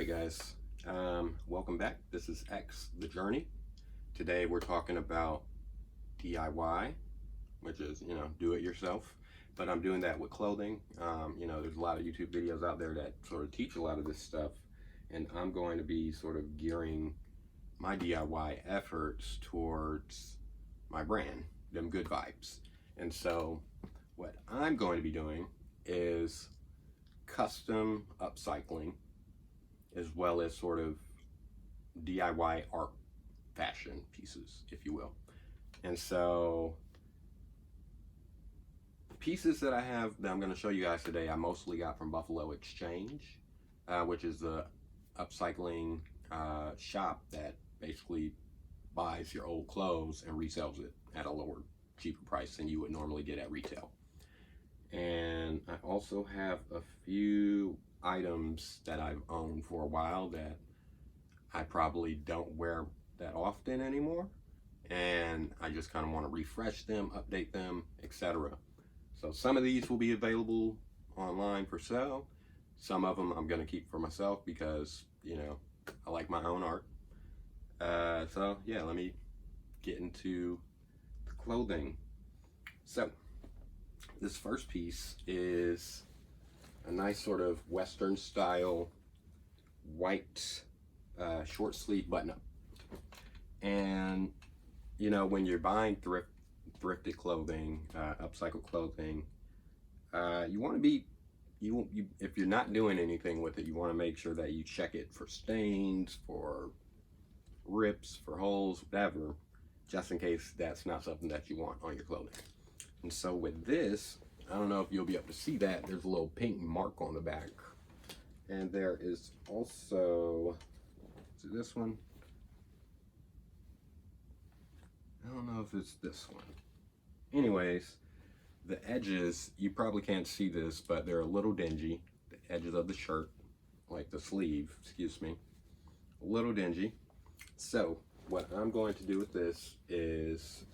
Alright guys, welcome back. This is X, The Journey. Today we're talking about DIY, which is, do it yourself. But I'm doing that with clothing. There's a lot of YouTube videos out there that sort of teach a lot of this stuff. And I'm going to be sort of gearing my DIY efforts towards my brand, them good vibes. And so what I'm going to be doing is custom upcycling, as well as sort of DIY art fashion pieces, if you will. And so the pieces that I have that I'm going to show you guys today, I mostly got from Buffalo Exchange, which is the upcycling shop that basically buys your old clothes and resells it at a lower, cheaper price than you would normally get at retail. And I also have a few items that I've owned for a while that I probably don't wear that often anymore, and I just kind of want to refresh them, update them, etc. So some of these will be available online for sale. Some of them I'm going to keep for myself because, I like my own art. So yeah, let me get into the clothing. So this first piece is a nice sort of Western style white short sleeve button up. And when you're buying thrifted clothing, upcycled clothing, you want to be, if you're not doing anything with it, you want to make sure that you check it for stains, for rips, for holes, whatever, just in case that's not something that you want on your clothing. And so with this, I don't know if you'll be able to see that, there's a little pink mark on the back. And there is also, is it this one? I don't know if it's this one. Anyways, the edges, you probably can't see this, but they're a little dingy. The edges of the shirt, like the sleeve, excuse me, a little dingy. So what I'm going to do with this is,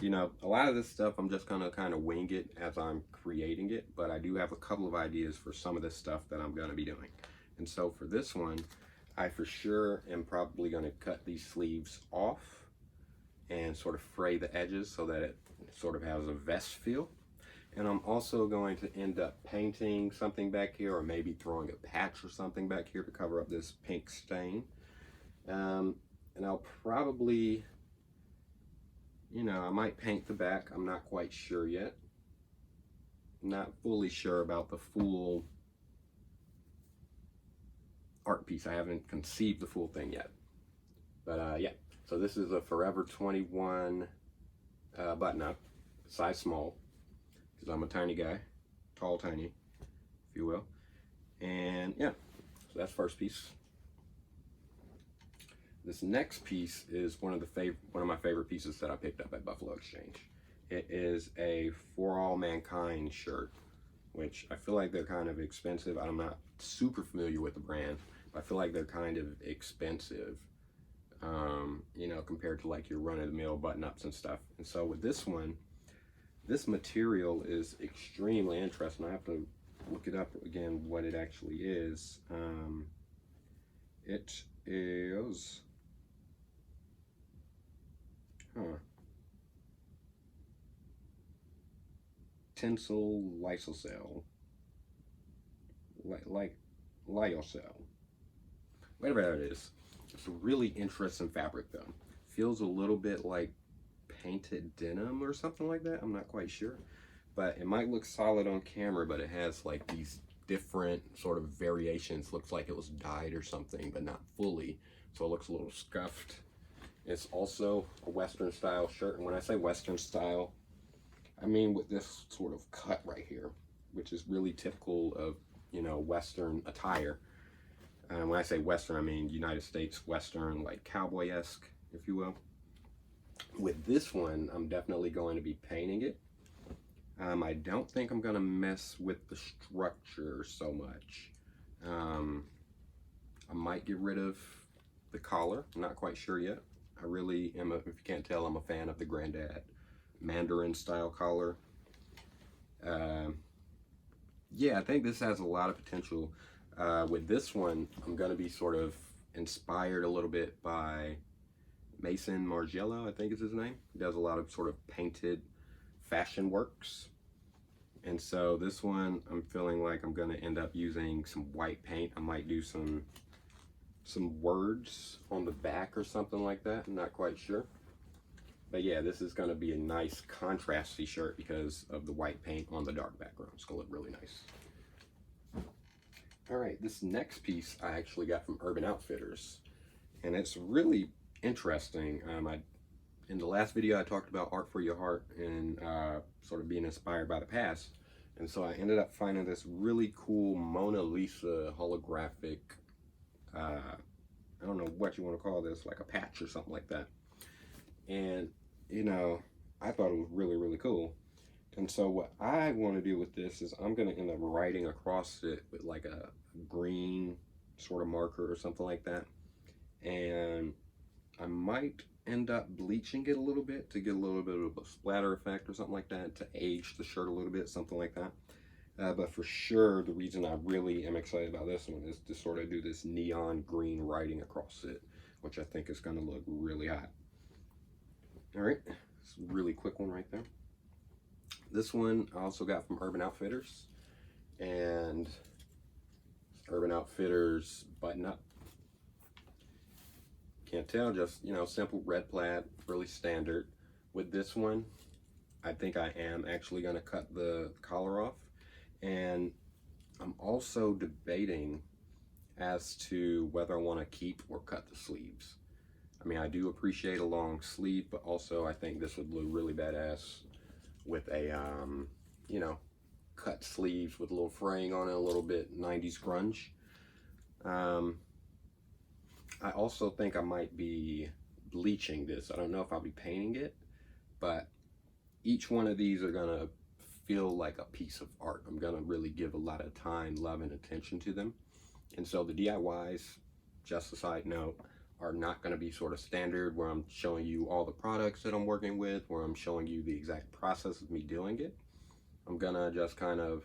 a lot of this stuff I'm just gonna kind of wing it as I'm creating it, but I do have a couple of ideas for some of this stuff that I'm gonna be doing. And so for this one, I for sure am probably gonna cut these sleeves off and sort of fray the edges so that it sort of has a vest feel. And I'm also going to end up painting something back here, or maybe throwing a patch or something back here to cover up this pink stain. And I'll probably, I might paint the back. I'm not quite sure yet. Not fully sure about the full art piece. I haven't conceived the full thing yet. But yeah, so this is a Forever 21 button up, size small, because I'm a tiny guy, tall, tiny, if you will. And yeah, so that's first piece. This next piece is one of my favorite pieces that I picked up at Buffalo Exchange. It is a For All Mankind shirt, which I feel like they're kind of expensive. I'm not super familiar with the brand, but I feel like they're kind of expensive, compared to like your run-of-the-mill button-ups and stuff. And so with this one, this material is extremely interesting. I have to look it up again what it actually is. It is... Tensile lysocell, lyocell, whatever that is. It's a really interesting fabric though. Feels a little bit like painted denim or something like that. I'm not quite sure, but it might look solid on camera, but it has like these different sort of variations. Looks like it was dyed or something, but not fully, so it looks a little scuffed. It's also a Western style shirt, and when I say Western style, I mean with this sort of cut right here, which is really typical of, Western attire. And when I say Western, I mean United States Western, like cowboy-esque, if you will. With this one, I'm definitely going to be painting it. I don't think I'm going to mess with the structure so much. I might get rid of the collar. I'm not quite sure yet. I really am, if you can't tell, I'm a fan of the Grandad Mandarin style collar. Yeah, I think this has a lot of potential. With this one, I'm going to be sort of inspired a little bit by Mason Margiela, I think is his name. He does a lot of sort of painted fashion works. And so this one, I'm feeling like I'm going to end up using some white paint. I might do some words on the back or something like that. I'm not quite sure. But yeah, this is going to be a nice contrasty shirt because of the white paint on the dark background. It's going to look really nice. All right, this next piece I actually got from Urban Outfitters, and it's really interesting. In the last video I talked about art for your heart and sort of being inspired by the past, and so I ended up finding this really cool Mona Lisa holographic, I don't know what you want to call this, like a patch or something like that. And you know, I thought it was really, really cool. And so what I want to do with this is I'm going to end up writing across it with like a green sort of marker or something like that. And I might end up bleaching it a little bit to get a little bit of a splatter effect or something like that, to age the shirt a little bit, something like that. But for sure, the reason I really am excited about this one is to sort of do this neon green writing across it, which I think is going to look really hot. All right, it's a really quick one right there. This one I also got from Urban Outfitters, and Urban Outfitters button up. Can't tell, just, you know, simple red plaid, really standard. With this one, I think I am actually going to cut the collar off, and I'm also debating as to whether I want to keep or cut the sleeves. I mean, I do appreciate a long sleeve, but also I think this would look really badass with a, you know, cut sleeves with a little fraying on it, a little bit 90s grunge. I also think I might be bleaching this. I don't know if I'll be painting it, but each one of these are gonna feel like a piece of art. I'm gonna really give a lot of time, love, and attention to them. And so the DIYs, just a side note, are not going to be sort of standard where I'm showing you all the products that I'm working with, where I'm showing you the exact process of me doing it. I'm going to just kind of,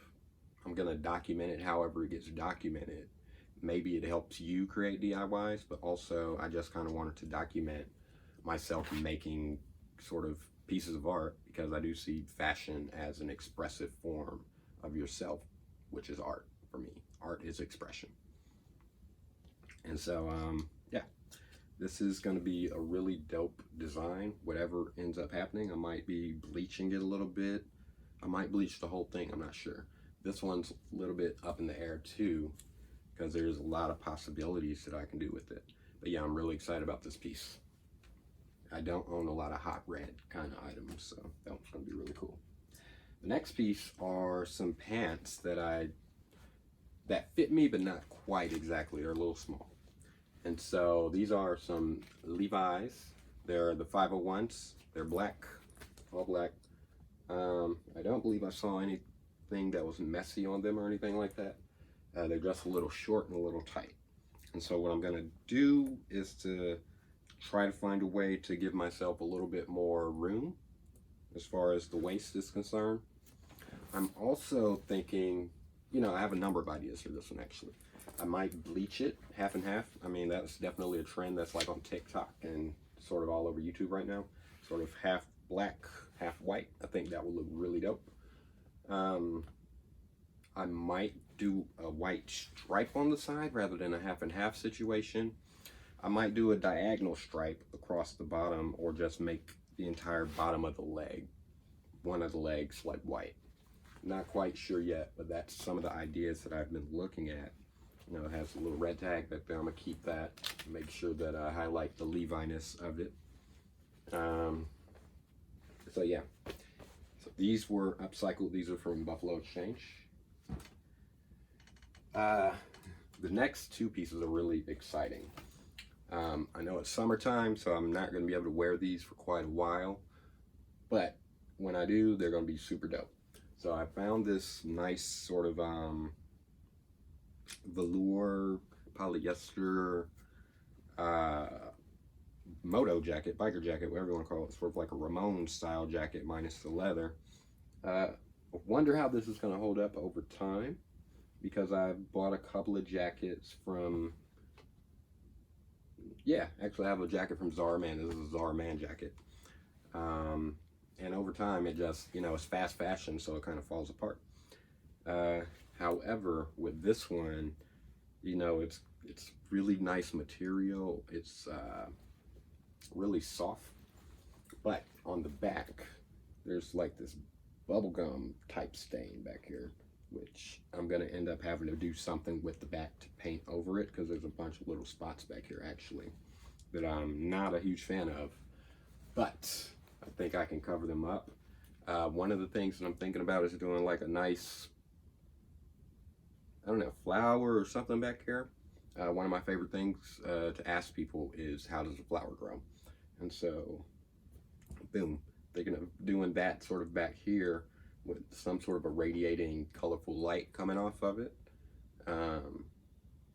I'm going to document it however it gets documented. Maybe it helps you create DIYs, but also I just kind of wanted to document myself making sort of pieces of art, because I do see fashion as an expressive form of yourself, which is art for me. Art is expression. And so, yeah. This is going to be a really dope design, whatever ends up happening. I might be bleaching it a little bit. I might bleach the whole thing, I'm not sure. This one's a little bit up in the air too, because there's a lot of possibilities that I can do with it. But yeah, I'm really excited about this piece. I don't own a lot of hot red kind of items, so that one's going to be really cool. The next piece are some pants that fit me, but not quite exactly. They're a little small. And so these are some Levi's. They're the 501s. They're black, all black. I don't believe I saw anything that was messy on them or anything like that. They're just a little short and a little tight. And so what I'm gonna do is to try to find a way to give myself a little bit more room as far as the waist is concerned. I'm also thinking, you know, I have a number of ideas for this one actually. I might bleach it half and half. I mean, that's definitely a trend that's like on TikTok and sort of all over YouTube right now. Sort of half black, half white. I think that would look really dope. I might do a white stripe on the side rather than a half and half situation. I might do a diagonal stripe across the bottom, or just make the entire bottom of the leg, one of the legs, like white. Not quite sure yet, but that's some of the ideas that I've been looking at. You know, it has a little red tag back there. I'm gonna keep that, make sure that I highlight the Levi-ness of it. So yeah, so these were upcycled. These are from Buffalo Exchange. The next two pieces are really exciting. I know it's summertime, so I'm not gonna be able to wear these for quite a while, but when I do, they're gonna be super dope. So I found this nice sort of velour, polyester, moto jacket, biker jacket, whatever you want to call it. Sort of like a Ramones style jacket minus the leather. I wonder how this is going to hold up over time. because I bought a couple of jackets from, yeah, actually I have a jacket from Zara Man. This is a Zara Man jacket. And over time it just, you know, it's fast fashion, so it kind of falls apart. However, with this one, you know, it's really nice material. It's really soft, but on the back there's like this bubblegum type stain back here, which I'm gonna end up having to do something with the back to paint over it, because there's a bunch of little spots back here actually that I'm not a huge fan of, but I think I can cover them up. One of the things that I'm thinking about is doing like a nice, I don't know, flower or something back here. One of my favorite things to ask people is, how does a flower grow? And so, boom, thinking of doing that sort of back here with some sort of a radiating colorful light coming off of it.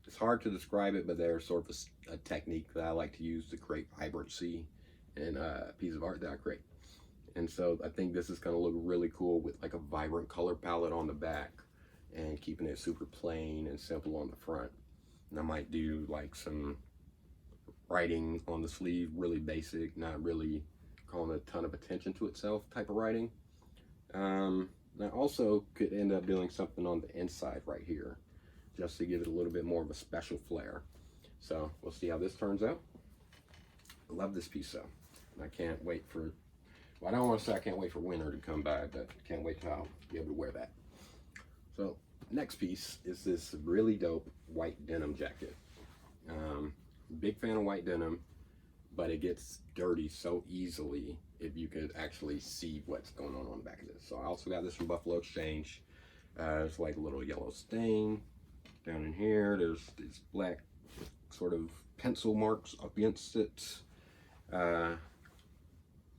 It's hard to describe it, but there's sort of a technique that I like to use to create vibrancy in a piece of art that I create. And so I think this is going to look really cool with like a vibrant color palette on the back and keeping it super plain and simple on the front. And I might do like some writing on the sleeve, really basic, not really calling a ton of attention to itself type of writing. And I also could end up doing something on the inside right here, just to give it a little bit more of a special flair. So we'll see how this turns out. I love this piece though. And I can't wait for, well, I don't want to say I can't wait for winter to come by, but I can't wait till I'll be able to wear that. So next piece is this really dope white denim jacket. Big fan of white denim, but it gets dirty so easily if you could actually see what's going on the back of this. So I also got this from Buffalo Exchange. There's like a little yellow stain down in here. There's these black sort of pencil marks against it. I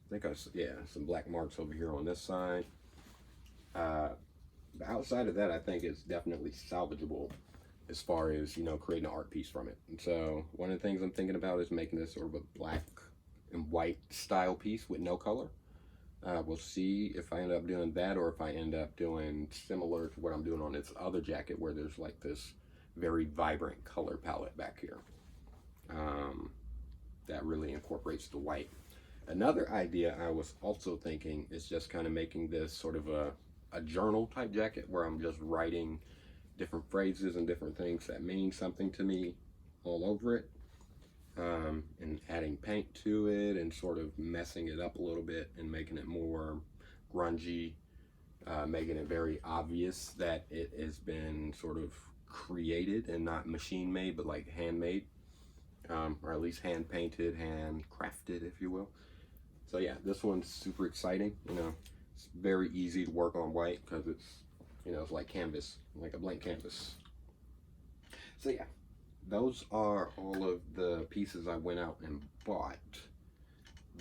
think some black marks over here on this side. But outside of that, I think it's definitely salvageable as far as, you know, creating an art piece from it. And so one of the things I'm thinking about is making this sort of a black and white style piece with no color. We'll see if I end up doing that, or if I end up doing similar to what I'm doing on this other jacket, where there's like this very vibrant color palette back here that really incorporates the white. Another idea I was also thinking is just kind of making this sort of a journal type jacket, where I'm just writing different phrases and different things that mean something to me all over it, and adding paint to it and sort of messing it up a little bit and making it more grungy, making it very obvious that it has been sort of created and not machine made, but like handmade, or at least hand painted, hand crafted, if you will. So yeah, this one's super exciting. You know, it's very easy to work on white because it's, you know, it's like canvas, like a blank canvas. So yeah, those are all of the pieces I went out and bought.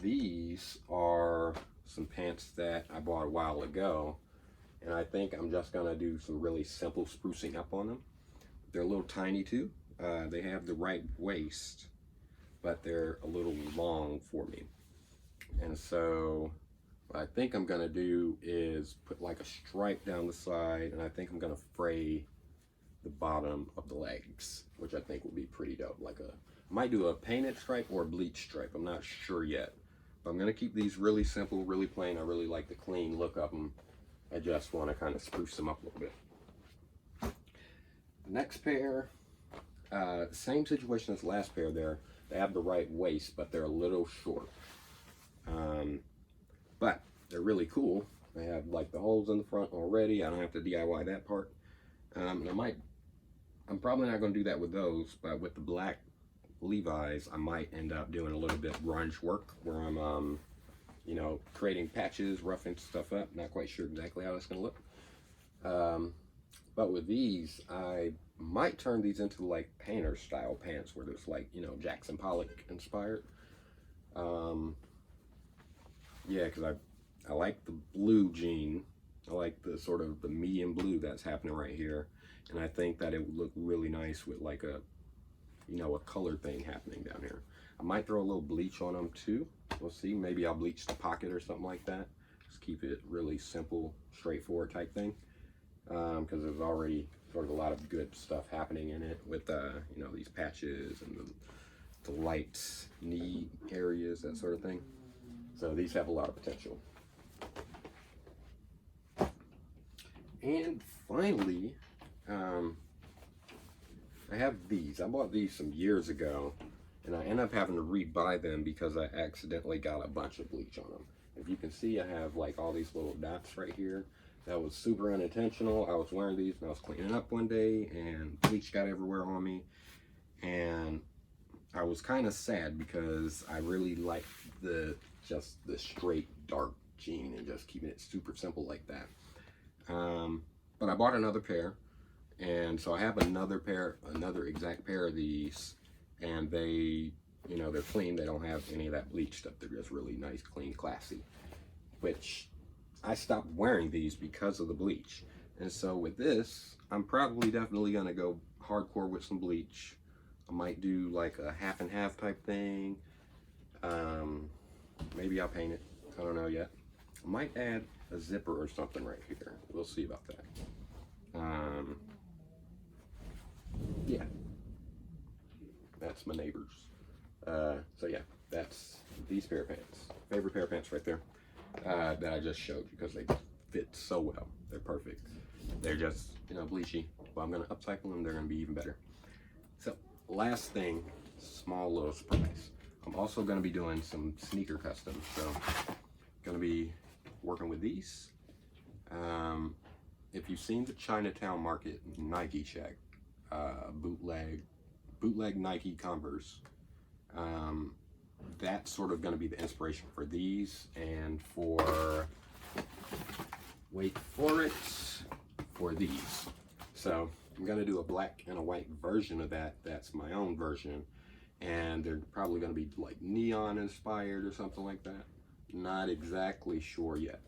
These are some pants that I bought a while ago, and I think I'm just gonna do some really simple sprucing up on them. They're a little tiny too. They have the right waist, but they're a little long for me. And so what I think I'm gonna do is put like a stripe down the side, and I think I'm gonna fray the bottom of the legs, which I think will be pretty dope. Like I might do a painted stripe or a bleach stripe. I'm not sure yet, but I'm gonna keep these really simple, really plain. I really like the clean look of them. I just want to kind of spruce them up a little bit. Next pair, same situation as the last pair there. They have the right waist, but they're a little short. But they're really cool. They have like the holes in the front already. I don't have to DIY that part. I'm probably not going to do that with those, but with the black Levi's, I might end up doing a little bit grunge work where I'm, you know, creating patches, roughing stuff up. Not quite sure exactly how that's going to look. But with these, I might turn these into like painter style pants where there's like, you know, Jackson Pollock inspired. Yeah, because I like the blue jean. I like the sort of the medium blue that's happening right here. And I think that it would look really nice with like a, you know, a color thing happening down here. I might throw a little bleach on them too. We'll see. Maybe I'll bleach the pocket or something like that. Just keep it really simple, straightforward type thing. Because there's already sort of a lot of good stuff happening in it with you know, these patches and the light knee areas, that sort of thing. So these have a lot of potential. And finally, I have these. I bought these some years ago, and I ended up having to rebuy them because I accidentally got a bunch of bleach on them. If you can see, I have like all these little dots right here. That was super unintentional. I was wearing these and I was cleaning up one day and bleach got everywhere on me. And I was kind of sad because I really liked just the straight dark jean and just keeping it super simple like that. But I bought another pair, and so I have another exact pair of these, and they, you know, they're clean. They don't have any of that bleach stuff. They're just really nice, clean, classy, which I stopped wearing these because of the bleach. And so with this, I'm probably definitely gonna go hardcore with some bleach. I might do like a half and half type thing. Maybe I'll paint it. I don't know yet. I might add a zipper or something right here. We'll see about that. Yeah, that's my neighbors. So yeah, that's these pair of pants. Favorite pair of pants right there, that I just showed you because they fit so well. They're perfect. They're just, you know, bleachy. Well, I'm gonna upcycle them. They're gonna be even better. So last thing, small little surprise. I'm also gonna be doing some sneaker customs. So gonna be working with these. If you've seen the Chinatown Market Nike Shack, bootleg Nike Converse, that's sort of going to be the inspiration for these, and for, wait for it, for these. So I'm going to do a black and a white version of that. That's my own version, and they're probably going to be like neon inspired or something like that. Not exactly sure yet,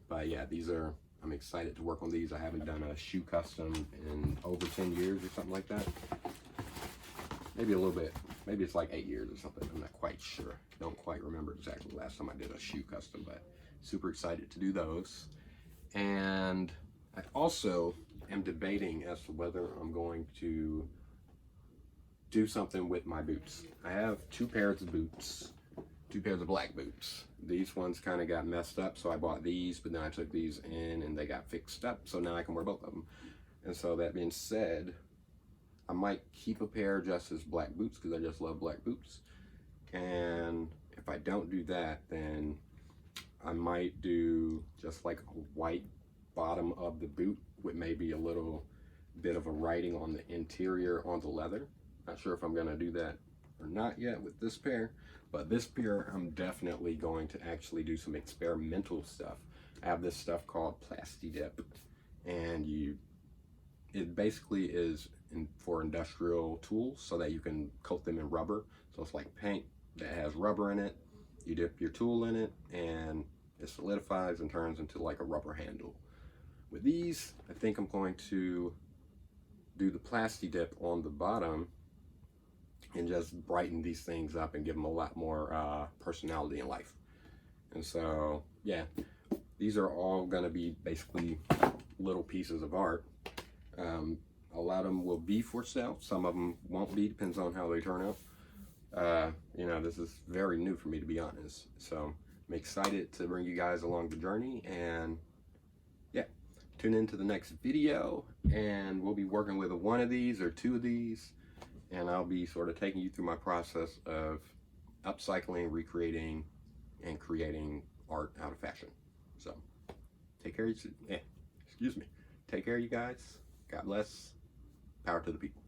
but yeah, I'm excited to work on these. I haven't done a shoe custom in over 10 years or something like that. Maybe a little bit. Maybe it's like 8 years or something. I'm not quite sure. Don't quite remember exactly the last time I did a shoe custom, but super excited to do those. And I also am debating as to whether I'm going to do something with my boots. I have two pairs of boots, two pairs of black boots. These ones kind of got messed up, so I bought these, but then I took these in and they got fixed up, so now I can wear both of them. And so that being said, I might keep a pair just as black boots because I just love black boots. And if I don't do that, then I might do just like a white bottom of the boot with maybe a little bit of a writing on the interior on the leather. Not sure if I'm gonna do that or not yet with this pair, but this pair I'm definitely going to actually do some experimental stuff. I have this stuff called Plasti Dip, and it basically is for industrial tools so that you can coat them in rubber. So it's like paint that has rubber in it. You dip your tool in it and it solidifies and turns into like a rubber handle. With these, I think I'm going to do the Plasti Dip on the bottom and just brighten these things up and give them a lot more personality in life. And so, yeah, these are all gonna be basically little pieces of art. A lot of them will be for sale. Some of them won't be, depends on how they turn out. You know, this is very new for me, to be honest. So I'm excited to bring you guys along the journey, and yeah, tune into the next video, and we'll be working with one of these or two of these, and I'll be sort of taking you through my process of upcycling, recreating, and creating art out of fashion. So take care of you. Excuse me. Take care, you guys. God bless. Power to the people.